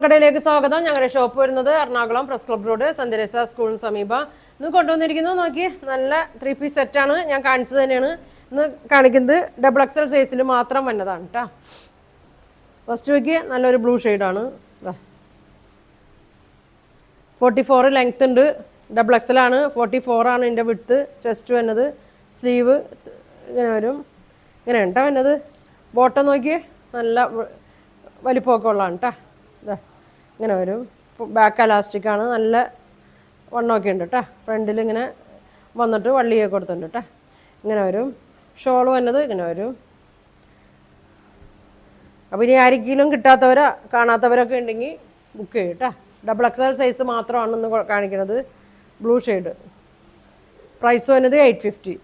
കടയിലേക്ക് സ്വാഗതം. ഞങ്ങളുടെ ഷോപ്പ് വരുന്നത് Ernakulam press club road saint Teresa സ്കൂളിന് സമീപം. ഇന്ന് കൊണ്ടുവന്നിരിക്കുന്നത് നോക്കി നല്ല 3 പീസ് സെറ്റാണ്. ഞാൻ കാണിച്ചത് തന്നെയാണ്. ഇന്ന് കാണിക്കുന്നത് ഡബിൾ എക്സൽ സൈസിൽ മാത്രം വന്നതാണ് കേട്ടോ. ഫസ്റ്റ് നോക്കി നല്ലൊരു ബ്ലൂ ഷെയ്ഡാണ്. 44 ലെങ്ത് ഉണ്ട്. ഡബിൾ എക്സൽ ആണ്. 44 ആണ് ഇതിൻ്റെ വിഡ്ത്ത്. ചെസ്റ്റ് വന്നത്. സ്ലീവ് ഇങ്ങനെ വരും. ഇങ്ങനെ കേട്ടോ വന്നത്. ബോട്ടം നോക്കി നല്ല വലിപ്പമൊക്കെ ഉള്ളതാണ് കേട്ടോ. ഇങ്ങനെ വരും. ബാക്ക് അലാസ്റ്റിക്കാണ്. നല്ല വണ്ണമൊക്കെ ഉണ്ട് കേട്ടോ. ഫ്രണ്ടിൽ ഇങ്ങനെ വന്നിട്ട് വള്ളിയൊക്കെ കൊടുത്തിട്ടുണ്ട് കേട്ടോ. ഇങ്ങനെ വരും. ഷോൾ വന്നത് ഇങ്ങനെ വരും. അപ്പോൾ ഇനി ആരെങ്കിലും കിട്ടാത്തവരോ കാണാത്തവരൊക്കെ ഉണ്ടെങ്കിൽ ബുക്ക് ചെയ്യും കേട്ടോ. ഡബിൾ എക്സൽ സൈസ് മാത്രമാണ് ഇന്ന് കാണിക്കുന്നത്. Blue shade. പ്രൈസ് വന്നത് 850.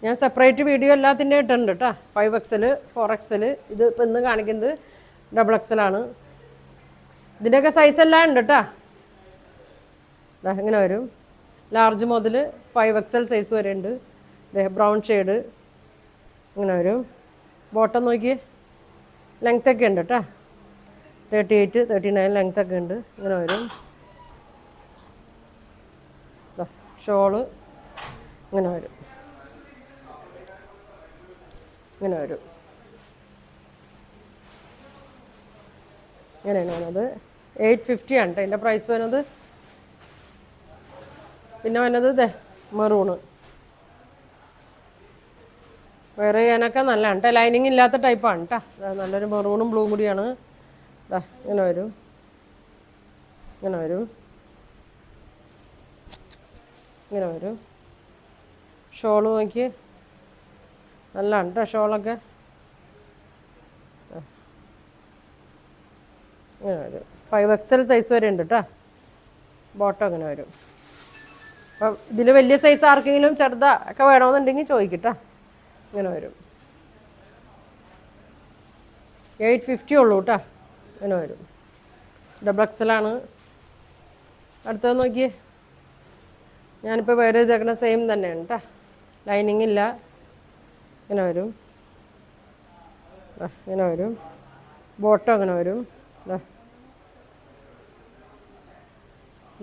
ഞാൻ സെപ്പറേറ്റ് വീഡിയോ എല്ലാത്തിൻ്റെ ഇട്ടിട്ടുണ്ട് കേട്ടോ. 5XL 4XL. ഇത് ഇപ്പം ഇന്ന് കാണിക്കുന്നത് ഡബിൾ എക്സൽ ആണ്. ഇതിൻ്റെയൊക്കെ സൈസ് എല്ലാം ഉണ്ട് കേട്ടോ. ഇങ്ങനെ വരും. ലാർജ് മുതൽ 5XL സൈസ് വരെ ഉണ്ട്. ബ്രൗൺ ഷെയ്ഡ് ഇങ്ങനെ വരും. ബോട്ടം നോക്കി ലെങ്ത്തൊക്കെ ഉണ്ട് കേട്ടോ. 38 39 ലെങ്ത്തൊക്കെ ഉണ്ട്. ഇങ്ങനെ വരും. ഷോള് ഇങ്ങനെ വരും. ഇങ്ങനെ വരും. ഇങ്ങനെയാണ് വന്നത്. 850 ആണ് കേട്ടോ ഇതിൻ്റെ പ്രൈസ് വരുന്നത്. പിന്നെ വന്നത് മെറൂണ്. വേറെ ചെയ്യാനൊക്കെ നല്ലതാണ് കേട്ടോ. ലൈനിങ് ഇല്ലാത്ത ടൈപ്പാണ് കേട്ടോ. നല്ലൊരു മെറൂണും ബ്ലൂ കൂടിയാണ്. ഇങ്ങനെ വരും. ഇങ്ങനെ വരും. ഇങ്ങനെ വരും. ഷോള് നോക്കി നല്ലതാണ് കേട്ടോ. ഷോളൊക്കെ ഇങ്ങനെ വരും. 5XL സൈസ് വരെ ഉണ്ട് കേട്ടോ. ബോട്ടം ഇങ്ങനെ വരും. അപ്പം ഇതിൽ വലിയ സൈസ് ആർക്കെങ്കിലും ചെറുതാ ഒക്കെ വേണമെന്നുണ്ടെങ്കിൽ ചോദിക്കട്ടോ. ഇങ്ങനെ വരും. 850 ഉള്ളൂ കേട്ടോ. ഇങ്ങനെ വരും. ഡബിൾ എക്സൽ ആണ്. അടുത്തത് നോക്കിയേ. ഞാനിപ്പോൾ വേറെ ഇതേക്കണ സെയിം തന്നെയാണ് കേട്ടോ. ലൈനിങ് ഇല്ല. ഇങ്ങനെ വരും. ഇങ്ങനെ വരും. ബോട്ടം ഇങ്ങനെ വരും.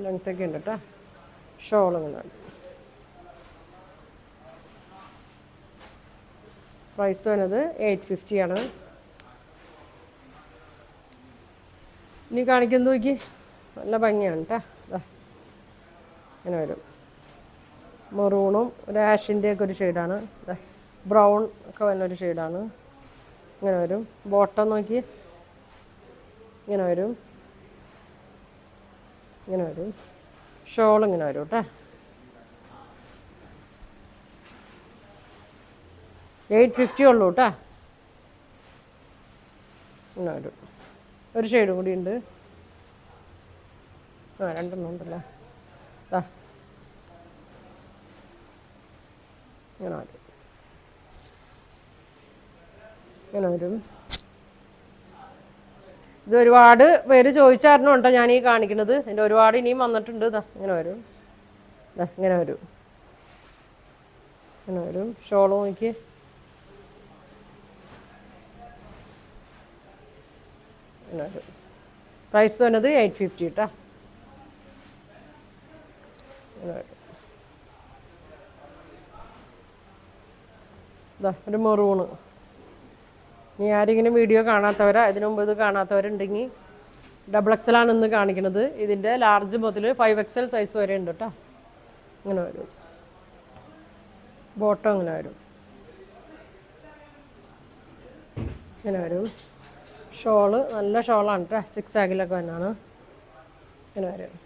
ലെങ്ത്തൊക്കെ ഉണ്ട് കേട്ടോ. ഷോൾ ഇങ്ങനെ വരും. പ്രൈസ് വരുന്നത് 850 ആണ്. ഇനി കാണിക്കുന്നത് നോക്കി നല്ല ഭംഗിയാണ് കേട്ടോ. ഇങ്ങനെ വരും. മെറൂണും ഒരു ആഷിൻ്റെ ഒക്കെ ഒരു ഷെയ്ഡാണ്. ബ്രൗൺ ഒക്കെ വരുന്നൊരു ഷെയ്ഡാണ്. ഇങ്ങനെ വരും. ബോട്ടം നോക്കി ഇങ്ങനെ വരും. ഇങ്ങനെ വരും. ഷോൾ ഇങ്ങനെ വരും കേട്ടോ. 850 ഉള്ളൂ കേട്ടോ. ഇങ്ങനെ വരും. ഒരു ഷെയ്ഡ് കൂടി ഉണ്ട്. രണ്ടെണ്ണം ഉണ്ടല്ലോ. ഇങ്ങനെ വരും. ഇങ്ങനെ വരും. ഇത് ഒരുപാട് പേര് ചോദിച്ചായിരുന്നു കേട്ടോ ഞാൻ ഈ കാണിക്കുന്നത്. ഇതിൻ്റെ ഒരുപാട് ഇനിയും വന്നിട്ടുണ്ട്. ഇങ്ങനെ വരും. ഇങ്ങനെ വരും. ഇങ്ങനെ വരും. ഷോള് നോക്കി ഇങ്ങനെ വരും. പ്രൈസ് വന്നത് 850 കേട്ടോ. ഇങ്ങനെ വരും. ഒരു മെറൂണ്. ഇനി ആരെങ്കിലും വീഡിയോ കാണാത്തവരാ ഇതിനു മുമ്പ് ഇത് കാണാത്തവരുണ്ടെങ്കിൽ ഡബിൾ എക്സൽ ആണ് ഇന്ന് കാണിക്കുന്നത്. ഇതിൻ്റെ ലാർജ് മുതൽ 5XL സൈസ് വരെ ഉണ്ട് കേട്ടോ. ഇങ്ങനെ വരും. ബോട്ടം ഇങ്ങനെ വരും. ഇങ്ങനെ വരും. ഷോള് നല്ല ഷോളാണ് കേട്ടോ. 6 ആഗിലൊക്കെ തന്നെയാണ്. ഇങ്ങനെ വരും.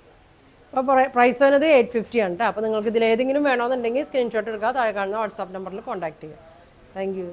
അപ്പോൾ പ്രൈസ് വരുന്നത് 850 ആണ് കേട്ടോ. അപ്പോൾ നിങ്ങൾക്ക് ഇതിലേതെങ്കിലും വേണമെന്നുണ്ടെങ്കിൽ സ്ക്രീൻഷോട്ട് എടുക്കുക. താഴെ കാണുന്ന വാട്സാപ്പ് നമ്പറിൽ കോൺടാക്ട് ചെയ്യുക. Thank you.